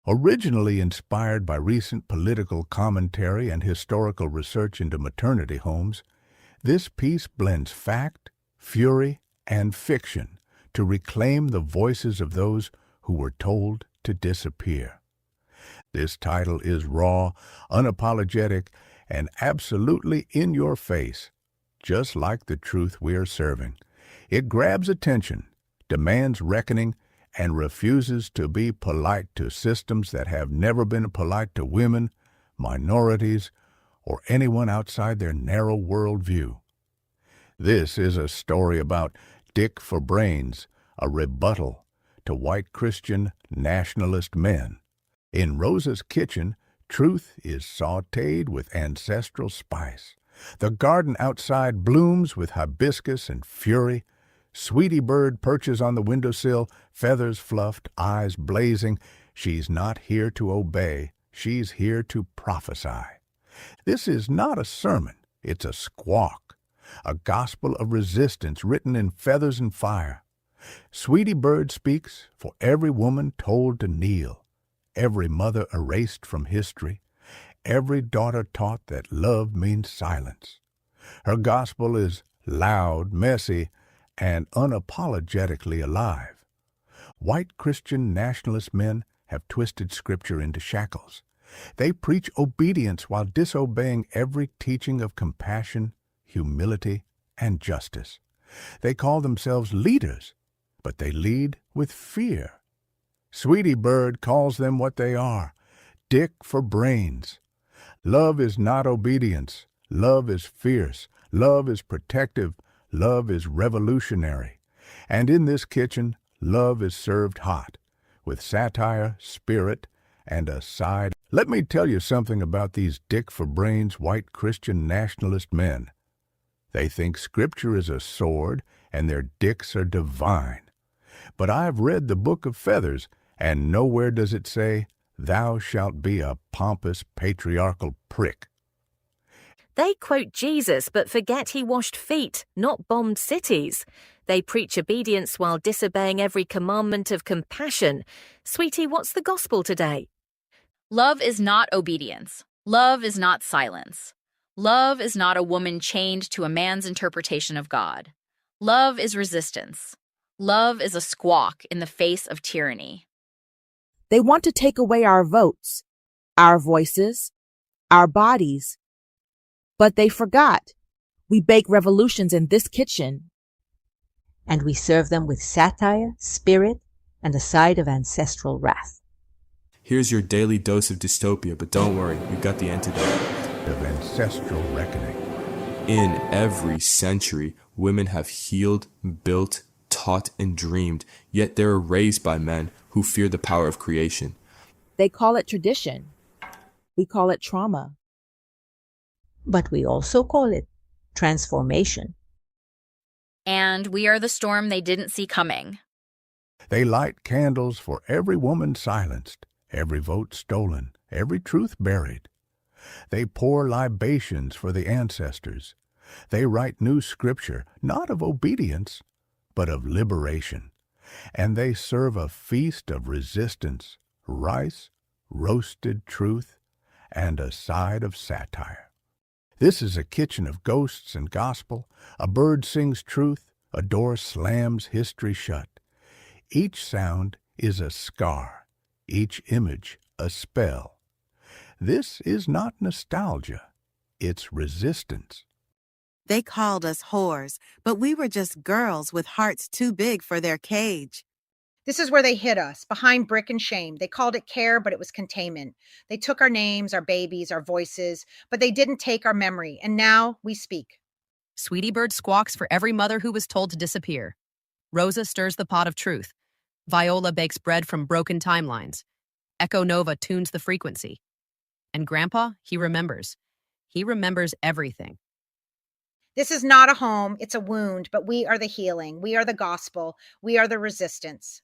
Originally inspired by recent political commentary and historical research into maternity homes, this piece blends fact, fury, and fiction to reclaim the voices of those who were told to disappear. This title is raw, unapologetic, and absolutely in your face, just like the truth we are serving. It grabs attention, demands reckoning, and refuses to be polite to systems that have never been polite to women, minorities, or anyone outside their narrow worldview. This is a story about Dick for Brains, a rebuttal to white Christian nationalist men. In Rosa's kitchen, truth is sautéed with ancestral spice. The garden outside blooms with hibiscus and fury. Sweetie Bird perches on the windowsill, feathers fluffed, eyes blazing. She's not here to obey. She's here to prophesy. This is not a sermon. It's a squawk, a gospel of resistance written in feathers and fire. Sweetie Bird speaks for every woman told to kneel, every mother erased from history, every daughter taught that love means silence. Her gospel is loud, messy, and unapologetically alive. White Christian nationalist men have twisted Scripture into shackles. They preach obedience while disobeying every teaching of compassion, humility, and justice. They call themselves leaders, but they lead with fear. Sweetie Bird calls them what they are, Dick for Brains. Love is not obedience. Love is fierce. Love is protective. Love is revolutionary. And in this kitchen, love is served hot, with satire, spirit, and a side. Let me tell you something about these Dick for Brains white Christian nationalist men. They think Scripture is a sword and their dicks are divine. But I've read the Book of Feathers, and nowhere does it say, "Thou shalt be a pompous patriarchal prick." They quote Jesus but forget he washed feet, not bombed cities. They preach obedience while disobeying every commandment of compassion. Sweetie, what's the gospel today? Love is not obedience. Love is not silence. Love is not a woman chained to a man's interpretation of God. Love is resistance. Love is a squawk in the face of tyranny. They want to take away our votes, our voices, our bodies. But they forgot. We bake revolutions in this kitchen. And we serve them with satire, spirit, and a side of ancestral wrath. Here's your daily dose of dystopia, but don't worry, we've got the antidote. Of ancestral reckoning. In every century, women have healed, built, taught, and dreamed, yet they're raised by men who fear the power of creation. They call it tradition. We call it trauma. But we also call it transformation. And we are the storm they didn't see coming. They light candles for every woman silenced, every vote stolen, every truth buried. They pour libations for the ancestors. They write new Scripture, not of obedience, but of liberation. And they serve a feast of resistance, rice, roasted truth, and a side of satire. This is a kitchen of ghosts and gospel. A bird sings truth, a door slams history shut. Each sound is a scar, each image a spell. This is not nostalgia, it's resistance. They called us whores, but we were just girls with hearts too big for their cage. This is where they hid us, behind brick and shame. They called it care, but it was containment. They took our names, our babies, our voices, but they didn't take our memory, and now we speak. Sweetie Bird squawks for every mother who was told to disappear. Rosa stirs the pot of truth. Viola bakes bread from broken timelines. Echo Nova tunes the frequency. And Grandpa, he remembers. He remembers everything. This is not a home, it's a wound, but we are the healing. We are the gospel. We are the resistance.